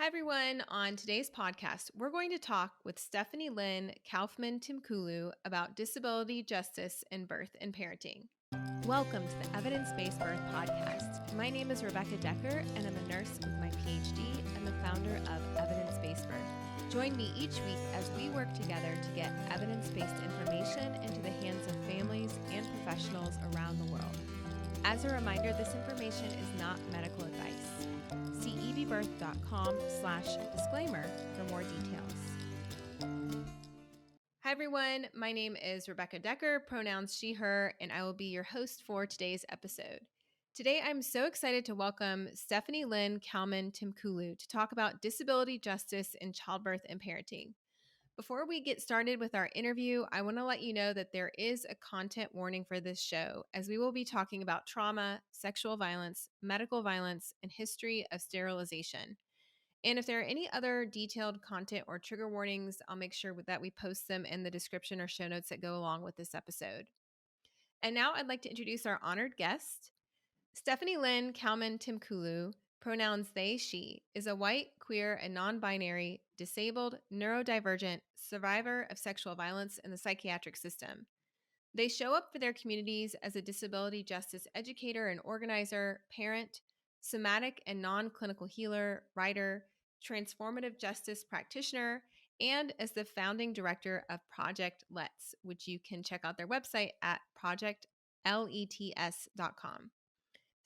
Hi, everyone. On today's podcast, we're going to talk with Stefanie Lynn Kaufman-Mthimkhulu about disability justice in birth and parenting. Welcome to the Evidence-Based Birth Podcast. My name is Rebecca Decker, and I'm a nurse with my PhD and the founder of Evidence-Based Birth. Join me each week as we work together to get evidence-based information into the hands of families and professionals around the world. As a reminder, this information is not medical advice. See evbirth.com/disclaimer for more details. Hi, everyone. My name is Rebecca Decker, pronouns she, her, and I will be your host for today's episode. Today, I'm so excited to welcome Stefanie Lynn Kaufman-Mthimkhulu to talk about disability justice in childbirth and parenting. Before we get started with our interview, I want to let you know that there is a content warning for this show, as we will be talking about trauma, sexual violence, medical violence, and history of sterilization. And if there are any other detailed content or trigger warnings, I'll make sure that we post them in the description or show notes that go along with this episode. And now I'd like to introduce our honored guest. Stefanie Lynn Kaufman-Mthimkhulu, pronouns they, she, is a white, queer, and non-binary, disabled, neuro-divergent survivor of sexual violence in the psychiatric system. They show up for their communities as a disability justice educator and organizer, parent, somatic and non-clinical healer, writer, transformative justice practitioner, and as the founding director of Project Let's, which you can check out their website at projectlets.com.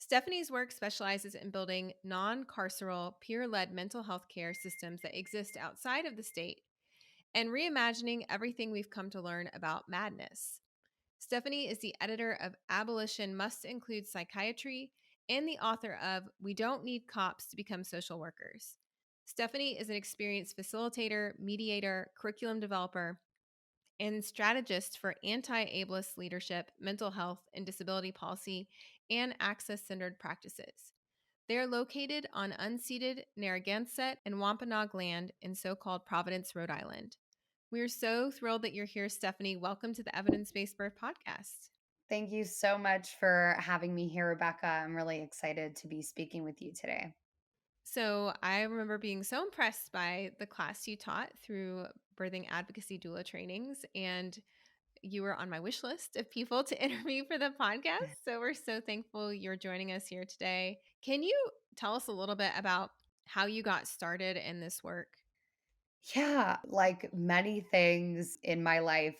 Stefanie's work specializes in building non-carceral, peer-led mental health care systems that exist outside of the state and reimagining everything we've come to learn about madness. Stefanie is the editor of Abolition Must Include Psychiatry and the author of We Don't Need Cops to Become Social Workers. Stefanie is an experienced facilitator, mediator, curriculum developer, and strategist for anti-ableist leadership, mental health, and disability policy, and access-centered practices. They are located on unceded Narragansett and Wampanoag land in so-called Providence, Rhode Island. We are so thrilled that you're here, Stefanie. Welcome to the Evidence-Based Birth Podcast. Thank you so much for having me here, Rebecca. I'm really excited to be speaking with you today. So I remember being so impressed by the class you taught through birthing advocacy doula trainings, and you were on my wish list of people to interview for the podcast. So we're so thankful you're joining us here today. Can you tell us a little bit about how you got started in this work? Yeah, like many things in my life,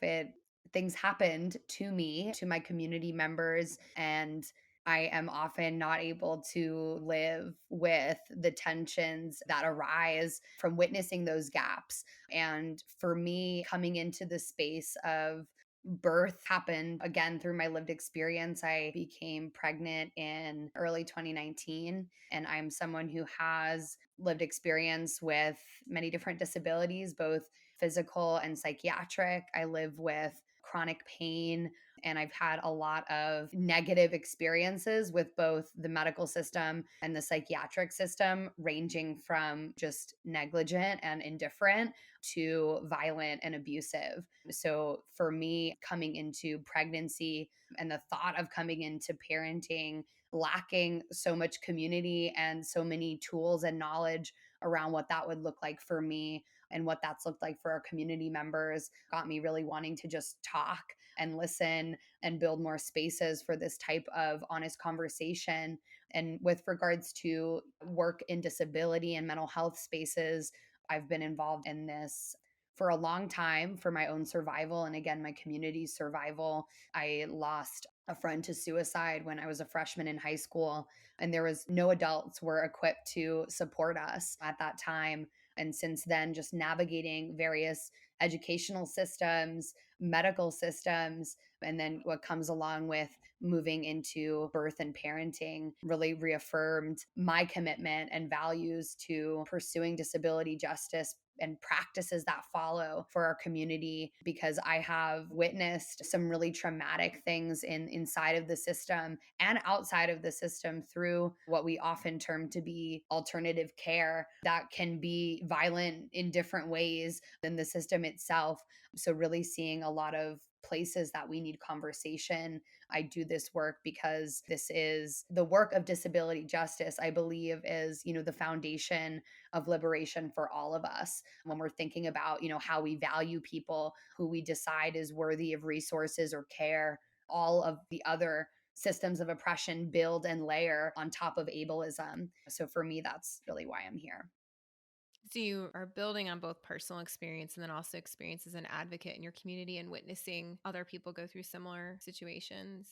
things happened to me, to my community members, and I am often not able to live with the tensions that arise from witnessing those gaps. And for me, coming into the space of birth happened again through my lived experience. I became pregnant in early 2019, and I'm someone who has lived experience with many different disabilities, both physical and psychiatric. I live with chronic pain, and I've had a lot of negative experiences with both the medical system and the psychiatric system, ranging from just negligent and indifferent to violent and abusive. So for me, coming into pregnancy and the thought of coming into parenting, lacking so much community and so many tools and knowledge around what that would look like for me and what that's looked like for our community members, got me really wanting to just talk and listen and build more spaces for this type of honest conversation. And with regards to work in disability and mental health spaces, I've been involved in this for a long time for my own survival and again, my community's survival. I lost a friend to suicide when I was a freshman in high school, and there was no adults were equipped to support us at that time. And since then, just navigating various educational systems, medical systems, and then what comes along with moving into birth and parenting really reaffirmed my commitment and values to pursuing disability justice and practices that follow for our community, because I have witnessed some really traumatic things inside of the system and outside of the system through what we often term to be alternative care that can be violent in different ways than the system itself. So really seeing a lot of places that we need conversation. I do this work because this is the work of disability justice, I believe, is, the foundation of liberation for all of us. When we're thinking about, how we value people, who we decide is worthy of resources or care, all of the other systems of oppression build and layer on top of ableism. So for me, that's really why I'm here. So you are building on both personal experience and then also experience as an advocate in your community and witnessing other people go through similar situations.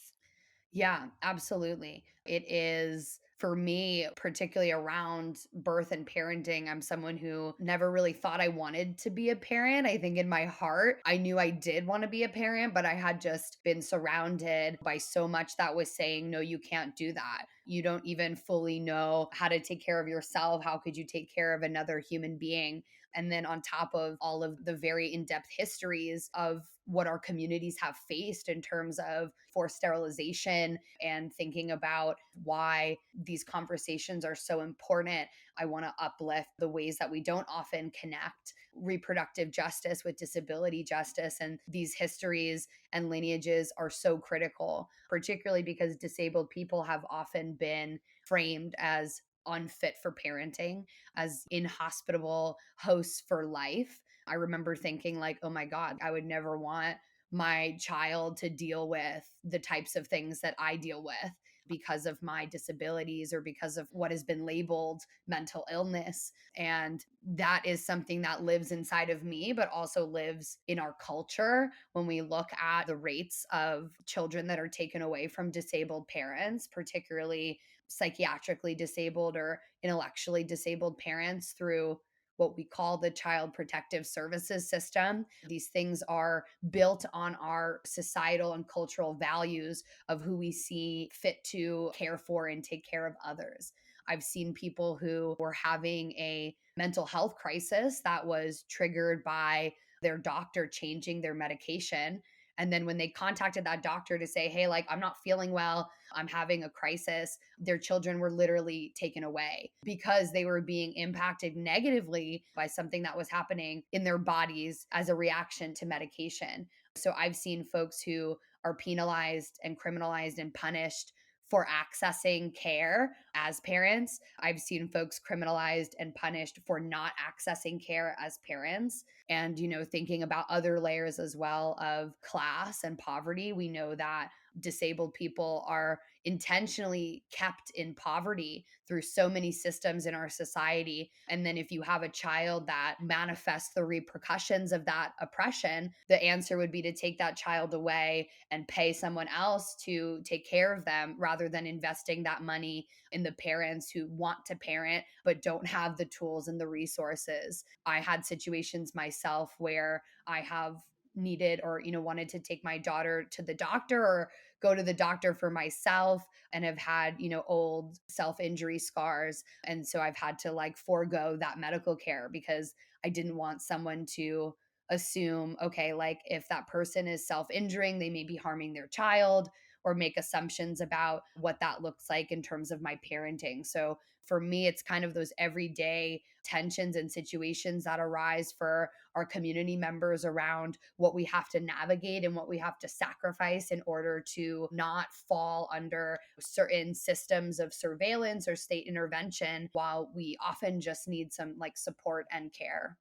Yeah, absolutely. It is for me, particularly around birth and parenting. I'm someone who never really thought I wanted to be a parent. I think in my heart, I knew I did want to be a parent, but I had just been surrounded by so much that was saying, no, you can't do that. You don't even fully know how to take care of yourself. How could you take care of another human being? And then on top of all of the very in depth histories of what our communities have faced in terms of forced sterilization and thinking about why these conversations are so important, I want to uplift the ways that we don't often connect reproductive justice with disability justice. And these histories and lineages are so critical, particularly because disabled people have often been framed as unfit for parenting, as inhospitable hosts for life. I remember thinking like, oh my God, I would never want my child to deal with the types of things that I deal with because of my disabilities or because of what has been labeled mental illness. And that is something that lives inside of me, but also lives in our culture. When we look at the rates of children that are taken away from disabled parents, particularly psychiatrically disabled or intellectually disabled parents, through what we call the Child Protective Services system. These things are built on our societal and cultural values of who we see fit to care for and take care of others. I've seen people who were having a mental health crisis that was triggered by their doctor changing their medication. And then when they contacted that doctor to say, hey, like, I'm not feeling well, I'm having a crisis, their children were literally taken away because they were being impacted negatively by something that was happening in their bodies as a reaction to medication. So I've seen folks who are penalized and criminalized and punished for accessing care as parents. I've seen folks criminalized and punished for not accessing care as parents. And, thinking about other layers as well of class and poverty, we know that disabled people are intentionally kept in poverty through so many systems in our society. And then if you have a child that manifests the repercussions of that oppression, the answer would be to take that child away and pay someone else to take care of them rather than investing that money in the parents who want to parent but don't have the tools and the resources. I had situations myself where I have needed or wanted to take my daughter to the doctor or go to the doctor for myself and have had old self-injury scars, and so I've had to like forego that medical care because I didn't want someone to assume, okay, like if that person is self-injuring, they may be harming their child, or make assumptions about what that looks like in terms of my parenting. So for me, it's kind of those everyday tensions and situations that arise for our community members around what we have to navigate and what we have to sacrifice in order to not fall under certain systems of surveillance or state intervention, while we often just need some like support and care.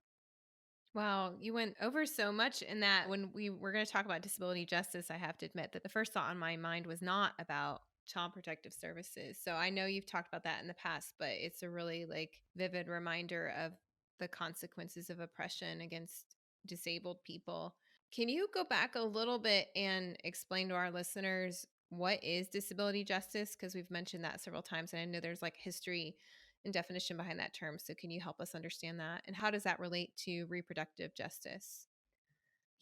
Wow, you went over so much in that. When we were going to talk about disability justice, I have to admit that the first thought on my mind was not about child protective services. So I know you've talked about that in the past, but it's a really like vivid reminder of the consequences of oppression against disabled people. Can you go back a little bit and explain to our listeners what is disability justice? Because we've mentioned that several times, and I know there's like history and definition behind that term. So can you help us understand that? And how does that relate to reproductive justice?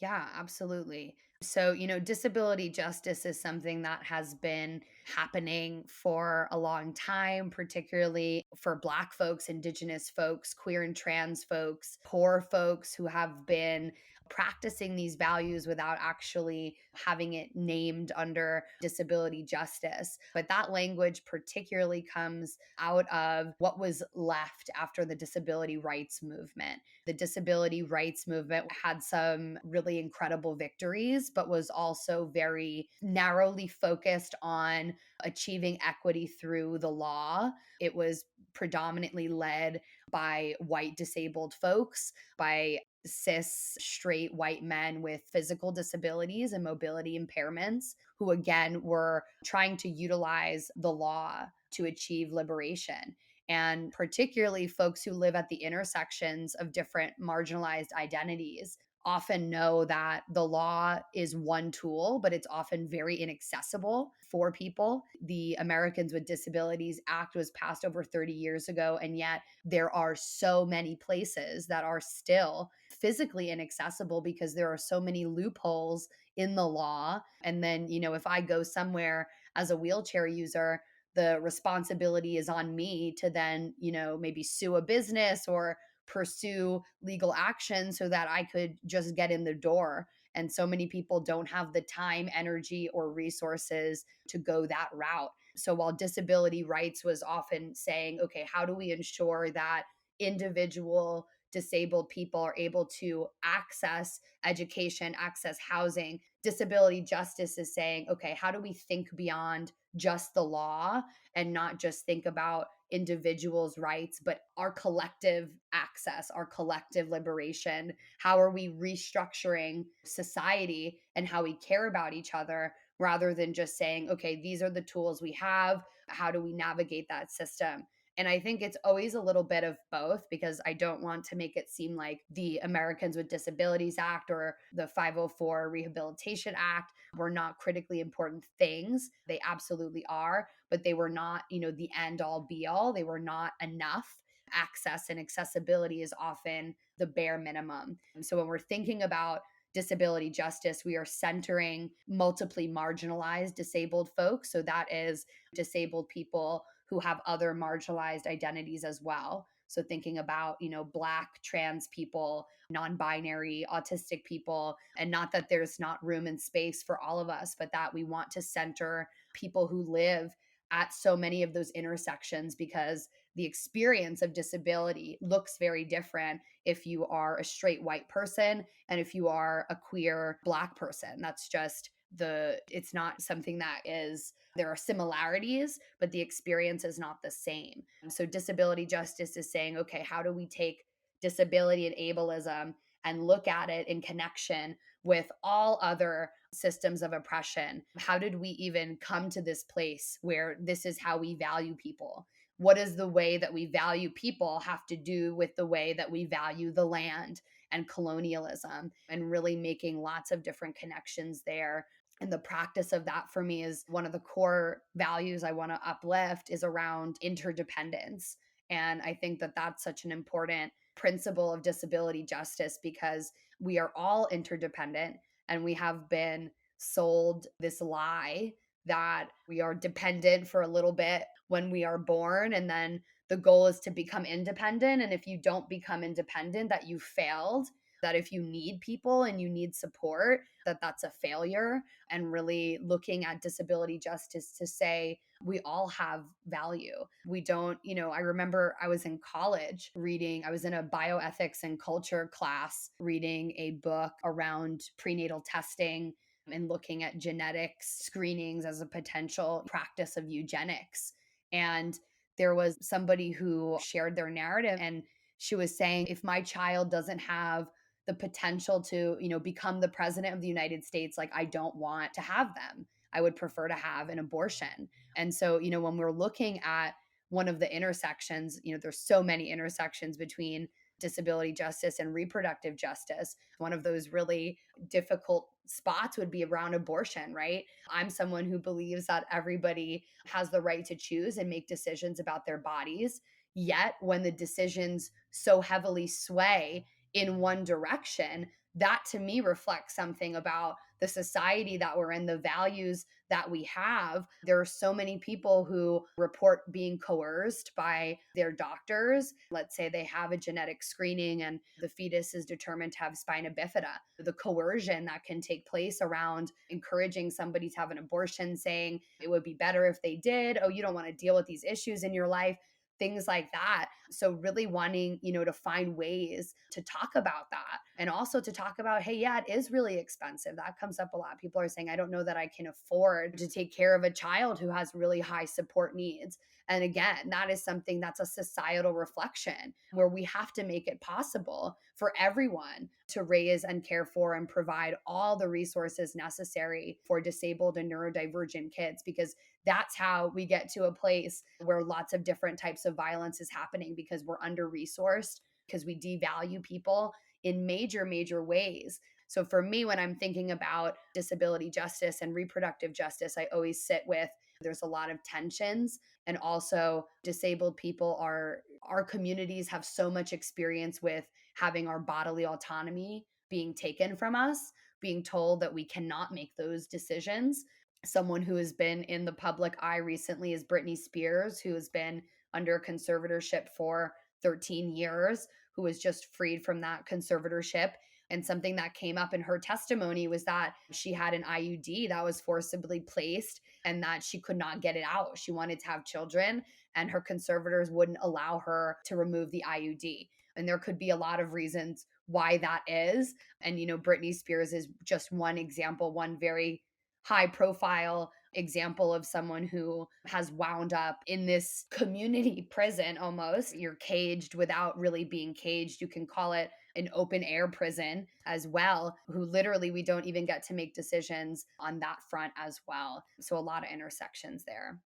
Yeah, absolutely. So, disability justice is something that has been happening for a long time, particularly for Black folks, Indigenous folks, queer and trans folks, poor folks who have been practicing these values without actually having it named under disability justice. But that language particularly comes out of what was left after the disability rights movement. The disability rights movement had some really incredible victories, but was also very narrowly focused on achieving equity through the law. It was predominantly led by white disabled folks, by cis straight white men with physical disabilities and mobility impairments, who again were trying to utilize the law to achieve liberation. And particularly folks who live at the intersections of different marginalized identities often know that the law is one tool, but it's often very inaccessible for people. The Americans with Disabilities Act was passed over 30 years ago, and yet there are so many places that are still physically inaccessible because there are so many loopholes in the law. And then, if I go somewhere as a wheelchair user, the responsibility is on me to then, maybe sue a business or pursue legal action so that I could just get in the door. And so many people don't have the time, energy, or resources to go that route. So while disability rights was often saying, okay, how do we ensure that individual disabled people are able to access education, access housing, disability justice is saying, okay, how do we think beyond just the law and not just think about individuals' rights, but our collective access, our collective liberation? How are we restructuring society and how we care about each other rather than just saying, okay, these are the tools we have. How do we navigate that system? And I think it's always a little bit of both, because I don't want to make it seem like the Americans with Disabilities Act or the 504 Rehabilitation Act were not critically important things. They absolutely are, but they were not, the end all be all. They were not enough. Access and accessibility is often the bare minimum. So when we're thinking about disability justice, we are centering multiply marginalized disabled folks. So that is disabled people who have other marginalized identities as well. So thinking about, Black, trans people, non-binary, autistic people, and not that there's not room and space for all of us, but that we want to center people who live at so many of those intersections, because the experience of disability looks very different if you are a straight white person and if you are a queer Black person. That's just it's not something that is, there are similarities, but the experience is not the same. So disability justice is saying, okay, how do we take disability and ableism and look at it in connection with all other systems of oppression? How did we even come to this place where this is how we value people? What does the way that we value people have to do with the way that we value the land and colonialism? And really making lots of different connections there. And the practice of that for me is one of the core values I want to uplift is around interdependence. And I think that that's such an important principle of disability justice, because we are all interdependent, and we have been sold this lie that we are dependent for a little bit when we are born, and then the goal is to become independent. And if you don't become independent, that you failed, that if you need people and you need support, that that's a failure. And really looking at disability justice to say we all have value. We don't, I remember I was in college I was in a bioethics and culture class reading a book around prenatal testing and looking at genetics screenings as a potential practice of eugenics. And there was somebody who shared their narrative, and she was saying, if my child doesn't have the potential to, become the president of the United States, like, I don't want to have them. I would prefer to have an abortion. And so, when we're looking at one of the intersections, there's so many intersections between disability justice and reproductive justice. One of those really difficult spots would be around abortion, right? I'm someone who believes that everybody has the right to choose and make decisions about their bodies. Yet, when the decisions so heavily sway in one direction, that to me reflects something about the society that we're in, the values that we have. There are so many people who report being coerced by their doctors. Let's say they have a genetic screening and the fetus is determined to have spina bifida. The coercion that can take place around encouraging somebody to have an abortion, saying it would be better if they did. Oh, you don't want to deal with these issues in your life. Things like that. So really wanting, to find ways to talk about that, and also to talk about, hey, yeah, it is really expensive. That comes up a lot. People are saying, I don't know that I can afford to take care of a child who has really high support needs. And again, that is something that's a societal reflection where we have to make it possible for everyone to raise and care for and provide all the resources necessary for disabled and neurodivergent kids, because that's how we get to a place where lots of different types of violence is happening, because we're under resourced, because we devalue people in major, major ways. So for me, when I'm thinking about disability justice and reproductive justice, I always sit with there's a lot of tensions. And also, disabled people our communities have so much experience with having our bodily autonomy being taken from us, being told that we cannot make those decisions. Someone who has been in the public eye recently is Britney Spears, who has been under conservatorship for 13 years, who was just freed from that conservatorship. And something that came up in her testimony was that she had an IUD that was forcibly placed and that she could not get it out. She wanted to have children, and her conservators wouldn't allow her to remove the IUD. And there could be a lot of reasons why that is. And, Britney Spears is just one example, one very high profile example of someone who has wound up in this community prison almost. You're caged without really being caged. You can call it an open air prison as well, who literally we don't even get to make decisions on that front as well. So a lot of intersections there.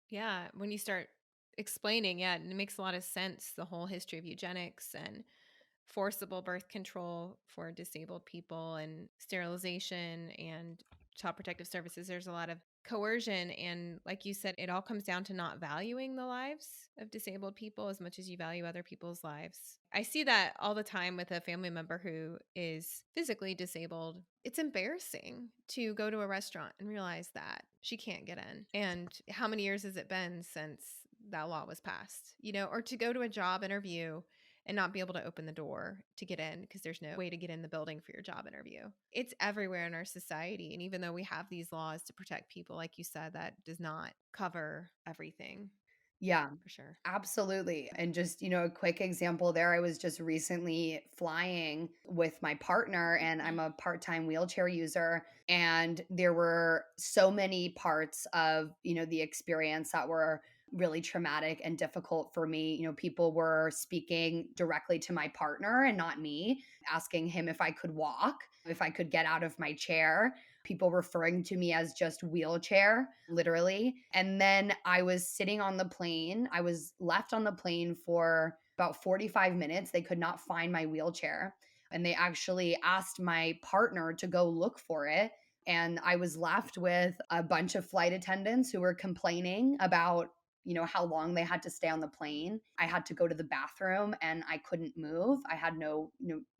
Yeah, when you start explaining, yeah, it makes a lot of sense, the whole history of eugenics and forcible birth control for disabled people and sterilization and child protective services. There's a lot of coercion. And like you said, it all comes down to not valuing the lives of disabled people as much as you value other people's lives. I see that all the time with a family member who is physically disabled. It's embarrassing to go to a restaurant and realize that she can't get in. And how many years has it been since that law was passed? Or to go to a job interview and not be able to open the door to get in because there's no way to get in the building for your job interview. It's everywhere in our society. And even though we have these laws to protect people, like you said, that does not cover everything. Yeah, For sure. absolutely. And just, a quick example there, I was just recently flying with my partner, and I'm a part-time wheelchair user. And there were so many parts of, the experience that were really traumatic and difficult for me. People were speaking directly to my partner and not me, asking him if I could walk, if I could get out of my chair, people referring to me as just wheelchair, literally. And then I was sitting on the plane. I was left on the plane for about 45 minutes. They could not find my wheelchair. And they actually asked my partner to go look for it. And I was left with a bunch of flight attendants who were complaining about how long they had to stay on the plane. I had to go to the bathroom and I couldn't move. I had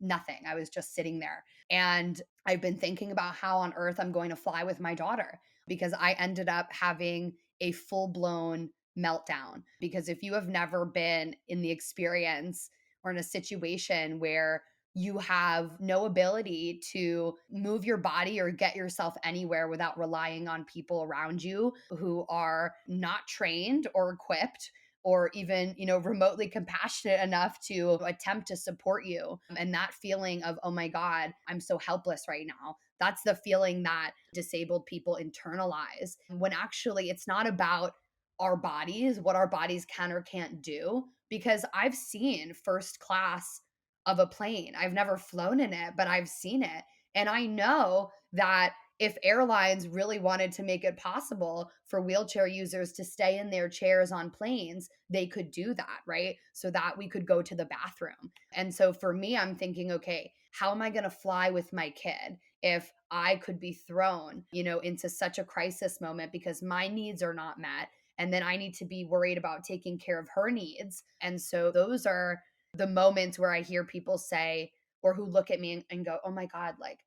nothing. I was just sitting there. And I've been thinking about how on earth I'm going to fly with my daughter, because I ended up having a full-blown meltdown. Because if you have never been in the experience or in a situation where you have no ability to move your body or get yourself anywhere without relying on people around you who are not trained or equipped or even, remotely compassionate enough to attempt to support you. And that feeling of, oh my God, I'm so helpless right now. That's the feeling that disabled people internalize, when actually it's not about our bodies, what our bodies can or can't do. Because I've seen first class of a plane. I've never flown in it, but I've seen it. And I know that if airlines really wanted to make it possible for wheelchair users to stay in their chairs on planes, they could do that, right? So that we could go to the bathroom. And so for me, I'm thinking, okay, how am I going to fly with my kid if I could be thrown, into such a crisis moment because my needs are not met? And then I need to be worried about taking care of her needs. And so those are the moments where I hear people say, or who look at me and go, oh my God, like,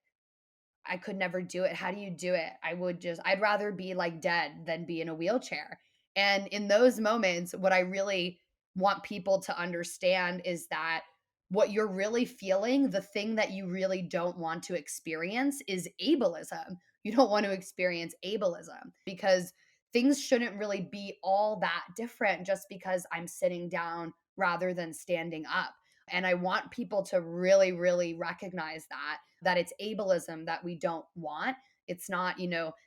I could never do it. How do you do it? I'd rather be like dead than be in a wheelchair. And in those moments, what I really want people to understand is that what you're really feeling, the thing that you really don't want to experience is ableism. You don't want to experience ableism, because things shouldn't really be all that different just because I'm sitting down rather than standing up. And I want people to really, really recognize that it's ableism that we don't want. It's not,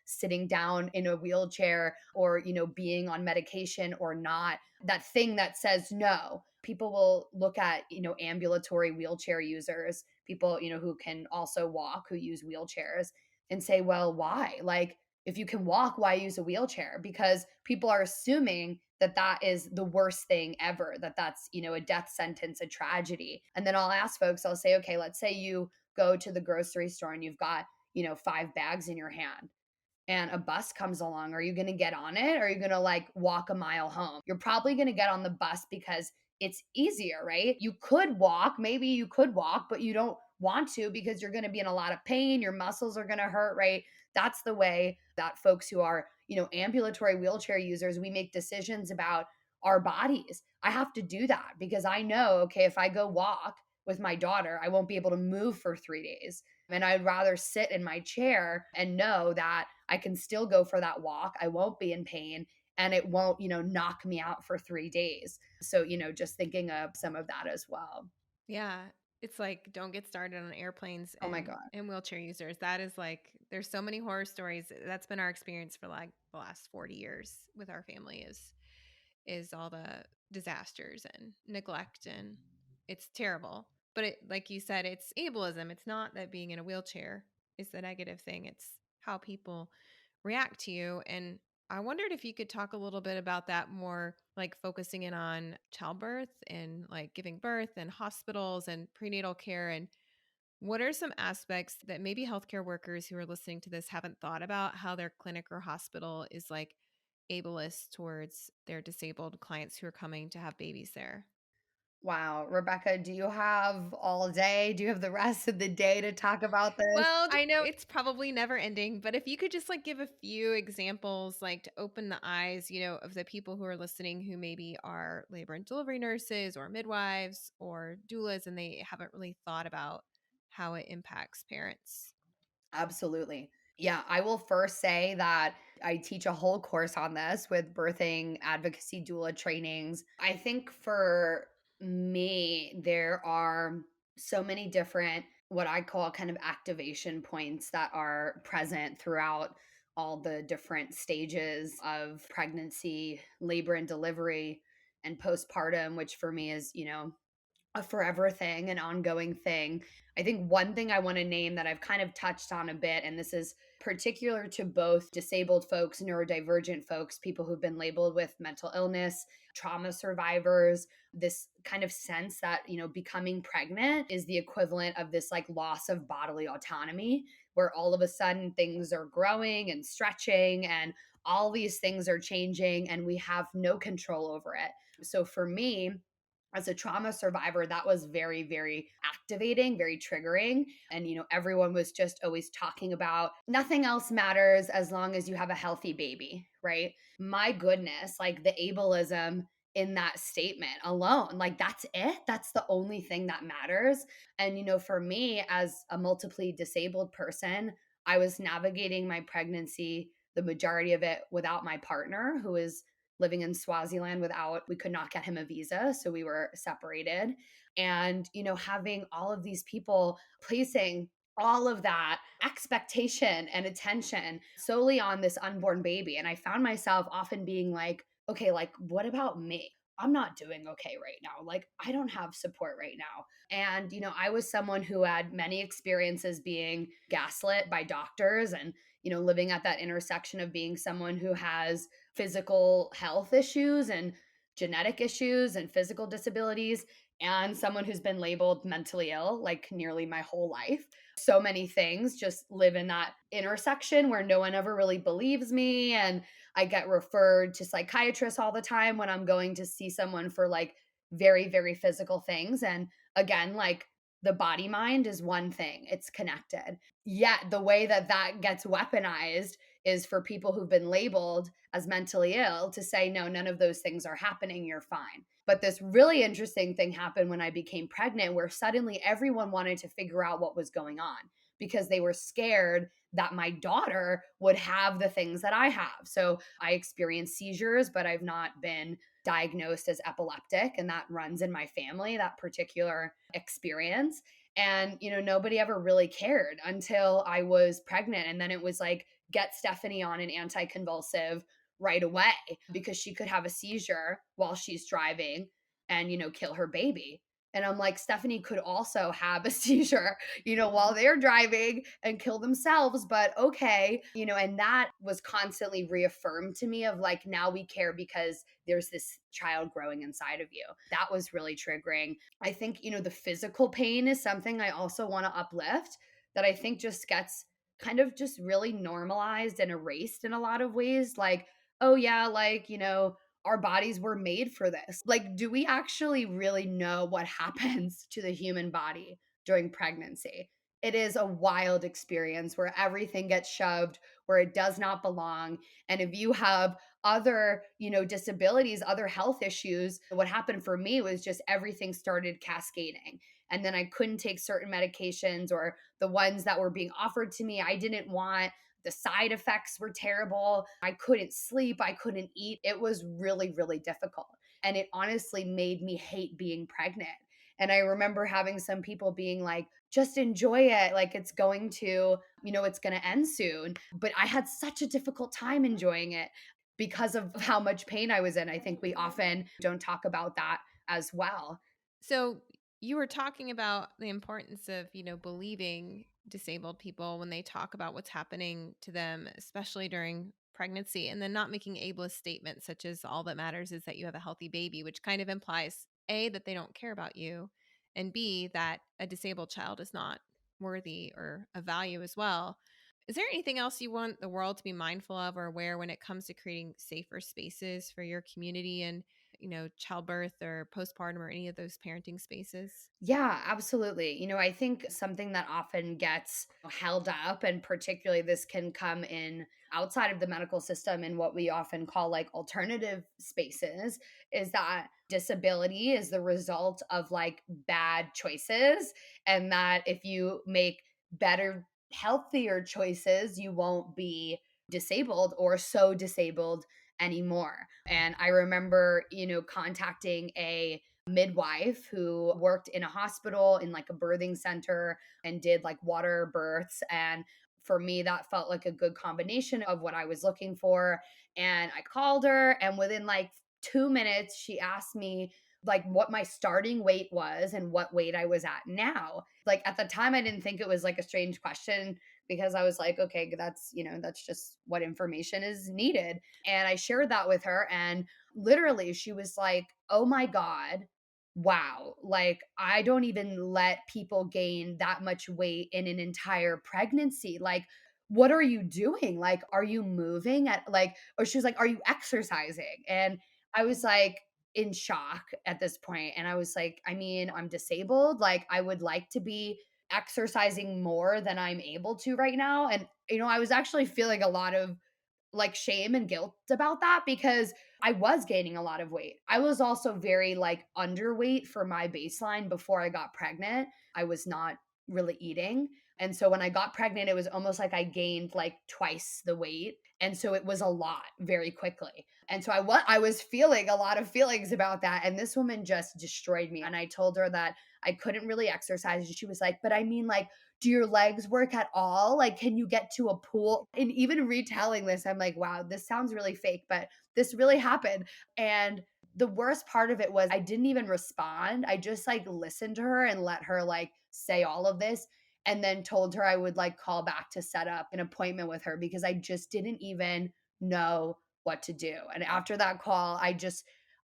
sitting down in a wheelchair or, being on medication or not. That thing that says no. People will look at, ambulatory wheelchair users, people, who can also walk, who use wheelchairs, and say, well, why? Like, if you can walk, why use a wheelchair? Because people are assuming that is the worst thing ever, that's, a death sentence, a tragedy. And then I'll ask folks, I'll say, okay, let's say you go to the grocery store and you've got, 5 bags in your hand and a bus comes along. Are you going to get on it? Or are you going to like walk a mile home? You're probably going to get on the bus because it's easier, right? You could walk, maybe you could walk, but you don't want to because you're going to be in a lot of pain. Your muscles are going to hurt, right? That's the way that folks who are, ambulatory wheelchair users, we make decisions about our bodies. I have to do that because I know, okay, if I go walk with my daughter, I won't be able to move for 3 days. And I'd rather sit in my chair and know that I can still go for that walk. I won't be in pain and it won't, knock me out for 3 days. So, just thinking of some of that as well. Yeah. It's like, don't get started on airplanes Oh my and, God. and wheelchair users. That is like, there's so many horror stories. That's been our experience for like the last 40 years with our family is all the disasters and neglect, and it's terrible. But it, like you said, it's ableism. It's not that being in a wheelchair is the negative thing. It's how people react to you. And I wondered if you could talk a little bit about that more, like focusing in on childbirth and like giving birth and hospitals and prenatal care. And what are some aspects that maybe healthcare workers who are listening to this haven't thought about, how their clinic or hospital is like ableist towards their disabled clients who are coming to have babies there? Wow. Rebecca, do you have all day? Do you have the rest of the day to talk about this? Well, I know it's probably never ending, but if you could just like give a few examples, like to open the eyes, of the people who are listening who maybe are labor and delivery nurses or midwives or doulas, and they haven't really thought about how it impacts parents. Absolutely. Yeah, I will first say that I teach a whole course on this with birthing advocacy doula trainings. I think for me, there are so many different, what I call kind of activation points that are present throughout all the different stages of pregnancy, labor and delivery, and postpartum, which for me is, a forever thing, an ongoing thing. I think one thing I want to name that I've kind of touched on a bit, and this is particular to both disabled folks, neurodivergent folks, people who've been labeled with mental illness, trauma survivors, this kind of sense that, becoming pregnant is the equivalent of this like loss of bodily autonomy, where all of a sudden things are growing and stretching and all these things are changing and we have no control over it. So for me, as a trauma survivor, that was very, very activating, very triggering. And, everyone was just always talking about nothing else matters as long as you have a healthy baby, right? My goodness, like the ableism in that statement alone, like that's it. That's the only thing that matters. And, for me, as a multiply disabled person, I was navigating my pregnancy, the majority of it without my partner, who is living in Swaziland we could not get him a visa. So we were separated. And, having all of these people placing all of that expectation and attention solely on this unborn baby. And I found myself often being like, okay, like, what about me? I'm not doing okay right now. Like, I don't have support right now. And, I was someone who had many experiences being gaslit by doctors and, living at that intersection of being someone who has physical health issues and genetic issues and physical disabilities, and someone who's been labeled mentally ill like nearly my whole life. So many things just live in that intersection where no one ever really believes me. And I get referred to psychiatrists all the time when I'm going to see someone for like very, very physical things. And again, like the body mind is one thing, it's connected. Yet the way that gets weaponized is for people who've been labeled as mentally ill to say, no, none of those things are happening, you're fine. But this really interesting thing happened when I became pregnant, where suddenly everyone wanted to figure out what was going on because they were scared that my daughter would have the things that I have. So I experienced seizures, but I've not been diagnosed as epileptic, and that runs in my family, that particular experience. And, nobody ever really cared until I was pregnant. And then it was like, get Stefanie on an anticonvulsive right away because she could have a seizure while she's driving and, kill her baby. And I'm like, Stefanie could also have a seizure, while they're driving and kill themselves. But okay, and that was constantly reaffirmed to me of like, now we care because there's this child growing inside of you. That was really triggering. I think, the physical pain is something I also want to uplift that I think just gets kind of just really normalized and erased in a lot of ways. Like, oh, yeah, like, our bodies were made for this. Like, do we actually really know what happens to the human body during pregnancy? It is a wild experience where everything gets shoved where it does not belong. And if you have other, disabilities, other health issues, what happened for me was just everything started cascading. And then I couldn't take certain medications, or the ones that were being offered to me, I didn't want. The side effects were terrible. I couldn't sleep. I couldn't eat. It was really, really difficult. And it honestly made me hate being pregnant. And I remember having some people being like, just enjoy it. Like it's going to, it's going to end soon. But I had such a difficult time enjoying it because of how much pain I was in. I think we often don't talk about that as well. So you were talking about the importance of, believing disabled people when they talk about what's happening to them, especially during pregnancy, and then not making ableist statements such as all that matters is that you have a healthy baby, which kind of implies A, that they don't care about you, and B, that a disabled child is not worthy or of value as well. Is there anything else you want the world to be mindful of or aware when it comes to creating safer spaces for your community and childbirth or postpartum or any of those parenting spaces? Yeah, absolutely. I think something that often gets held up, and particularly this can come in outside of the medical system in what we often call like alternative spaces, is that disability is the result of like bad choices. And that if you make better, healthier choices, you won't be disabled or so disabled anymore. And I remember, contacting a midwife who worked in a hospital in like a birthing center and did like water births. And for me, that felt like a good combination of what I was looking for. And I called her, and within like 2 minutes, she asked me like what my starting weight was and what weight I was at now. Like at the time, I didn't think it was like a strange question because I was like, okay, that's just what information is needed. And I shared that with her. And literally, she was like, oh my God, wow, like I don't even let people gain that much weight in an entire pregnancy. Like, what are you doing? Like, are you moving at like, or she was like, are you exercising? And I was like in shock at this point. And I was like, I mean, I'm disabled. Like, I would like to be exercising more than I'm able to right now. And, I was actually feeling a lot of like shame and guilt about that because I was gaining a lot of weight. I was also very like underweight for my baseline before I got pregnant. I was not really eating. And so when I got pregnant, it was almost like I gained like twice the weight. And so it was a lot very quickly. And so I was feeling a lot of feelings about that. And this woman just destroyed me. And I told her that I couldn't really exercise. And she was like, but I mean, like, do your legs work at all? Like, can you get to a pool? And even retelling this, I'm like, wow, this sounds really fake, but this really happened. And the worst part of it was I didn't even respond. I just like listened to her and let her like say all of this, and then told her I would like call back to set up an appointment with her because I just didn't even know what to do. And after that call,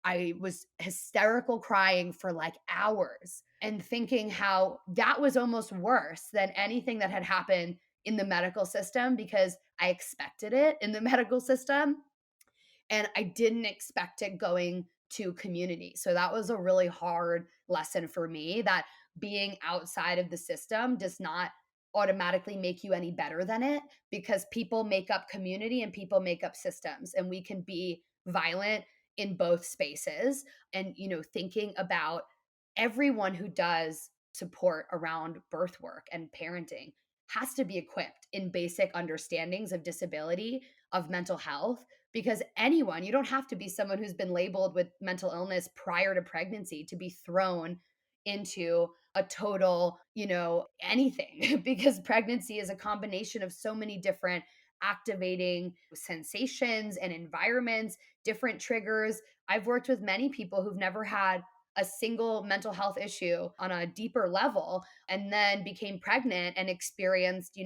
I was hysterical crying for like hours and thinking how that was almost worse than anything that had happened in the medical system because I expected it in the medical system and I didn't expect it going to community. So that was a really hard lesson for me that being outside of the system does not automatically make you any better than it because people make up community and people make up systems and we can be violent in both spaces. And thinking about everyone who does support around birth work and parenting, has to be equipped in basic understandings of disability, of mental health, because anyone, you don't have to be someone who's been labeled with mental illness prior to pregnancy to be thrown into a total, anything, because pregnancy is a combination of so many different activating sensations and environments, different triggers. I've worked with many people who've never had a single mental health issue on a deeper level and then became pregnant and experienced,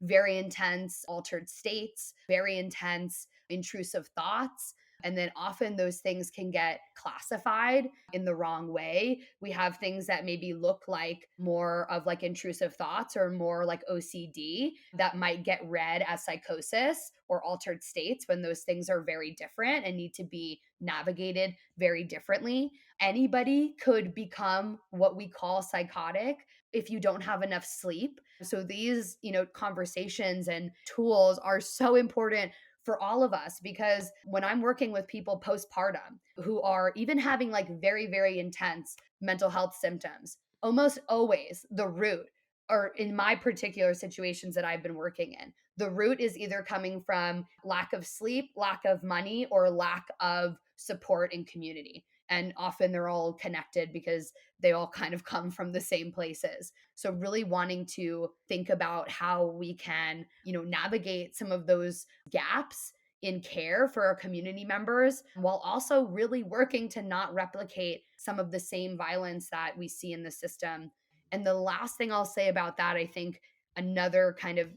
very intense altered states, very intense intrusive thoughts. And then often those things can get classified in the wrong way. We have things that maybe look like more of like intrusive thoughts or more like OCD that might get read as psychosis or altered states when those things are very different and need to be navigated very differently. Anybody could become what we call psychotic if you don't have enough sleep. So these, conversations and tools are so important for all of us, because when I'm working with people postpartum who are even having like very, very intense mental health symptoms, almost always the root, or in my particular situations that I've been working in, the root is either coming from lack of sleep, lack of money, or lack of support in community. And often they're all connected because they all kind of come from the same places. So really wanting to think about how we can, navigate some of those gaps in care for our community members, while also really working to not replicate some of the same violence that we see in the system. And the last thing I'll say about that, I think another kind of,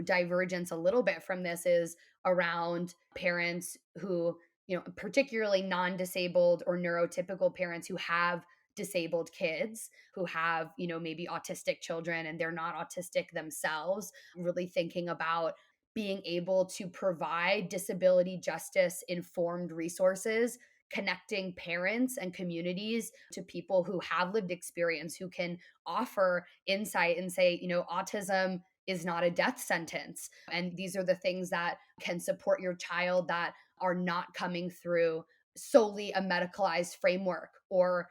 divergence a little bit from this is around parents who, particularly non-disabled or neurotypical parents who have disabled kids, who have, maybe autistic children and they're not autistic themselves, really thinking about being able to provide disability justice informed resources, connecting parents and communities to people who have lived experience, who can offer insight and say, autism is not a death sentence. And these are the things that can support your child that are not coming through solely a medicalized framework. Or,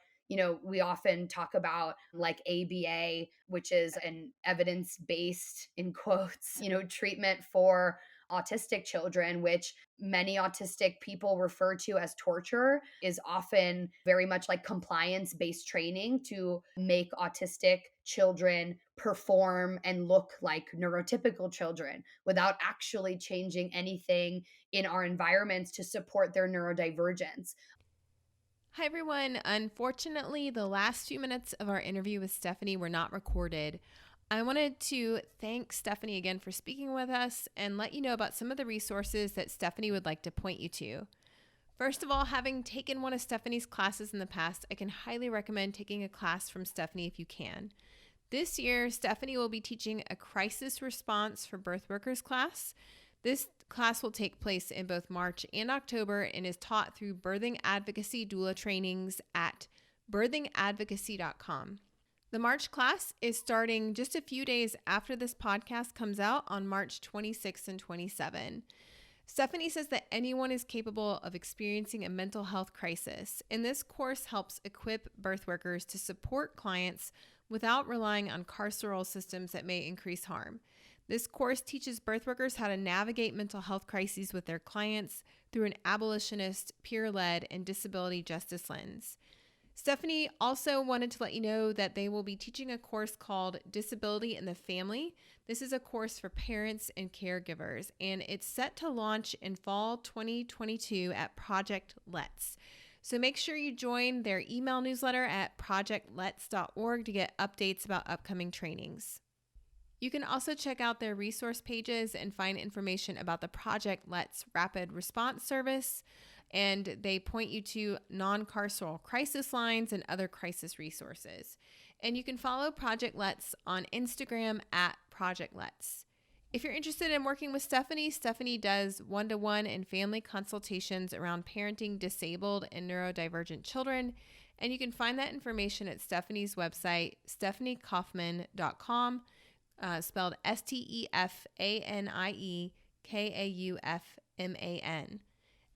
we often talk about like ABA, which is an evidence-based, in quotes, treatment for autistic children, which many autistic people refer to as torture, is often very much like compliance-based training to make autistic children perform and look like neurotypical children without actually changing anything in our environments to support their neurodivergence. Hi, everyone. Unfortunately, the last few minutes of our interview with Stefanie were not recorded. I wanted to thank Stefanie again for speaking with us and let you know about some of the resources that Stefanie would like to point you to. First of all, having taken one of Stefanie's classes in the past, I can highly recommend taking a class from Stefanie if you can. This year, Stefanie will be teaching a crisis response for birth workers class. This class will take place in both March and October and is taught through birthing advocacy doula trainings at birthingadvocacy.com. The March class is starting just a few days after this podcast comes out on March 26 and 27. Stefanie says that anyone is capable of experiencing a mental health crisis, and this course helps equip birth workers to support clients without relying on carceral systems that may increase harm. This course teaches birth workers how to navigate mental health crises with their clients through an abolitionist, peer-led, and disability justice lens. Stefanie also wanted to let you know that they will be teaching a course called Disability in the Family. This is a course for parents and caregivers, and it's set to launch in fall 2022 at Project Let's. So make sure you join their email newsletter at projectlets.org to get updates about upcoming trainings. You can also check out their resource pages and find information about the Project Let's Rapid Response Service, and they point you to non-carceral crisis lines and other crisis resources. And you can follow Project Let's on Instagram at Project Let's. If you're interested in working with Stefanie does one-to-one and family consultations around parenting disabled and neurodivergent children, and you can find that information at Stefanie's website, stefaniekaufman.com. Spelled STEFANIEKAUFMAN.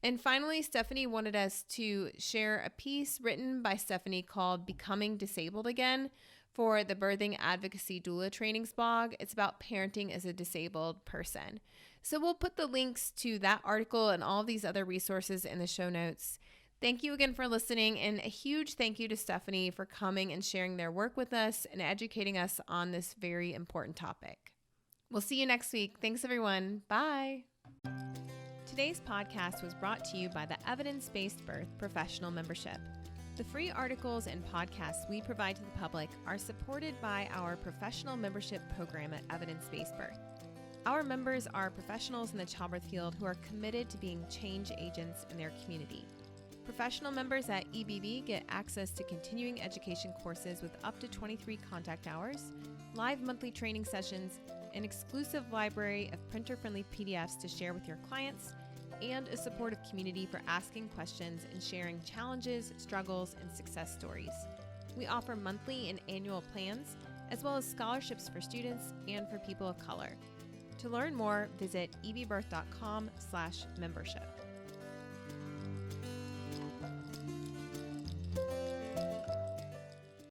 And finally, Stefanie wanted us to share a piece written by Stefanie called Becoming Disabled Again For the Birthing Advocacy Doula Trainings blog, it's about parenting as a disabled person. So we'll put the links to that article and all these other resources in the show notes. Thank you again for listening, and a huge thank you to Stefanie for coming and sharing their work with us and educating us on this very important topic. We'll see you next week. Thanks, everyone. Bye. Today's podcast was brought to you by the Evidence-Based Birth Professional Membership. The free articles and podcasts we provide to the public are supported by our professional membership program at Evidence-Based Birth. Our members are professionals in the childbirth field who are committed to being change agents in their community. Professional members at EBB get access to continuing education courses with up to 23 contact hours, live monthly training sessions, an exclusive library of printer-friendly PDFs to share with your clients, and a supportive community for asking questions and sharing challenges, struggles, and success stories. We offer monthly and annual plans, as well as scholarships for students and for people of color. To learn more, visit ebbirth.com/membership.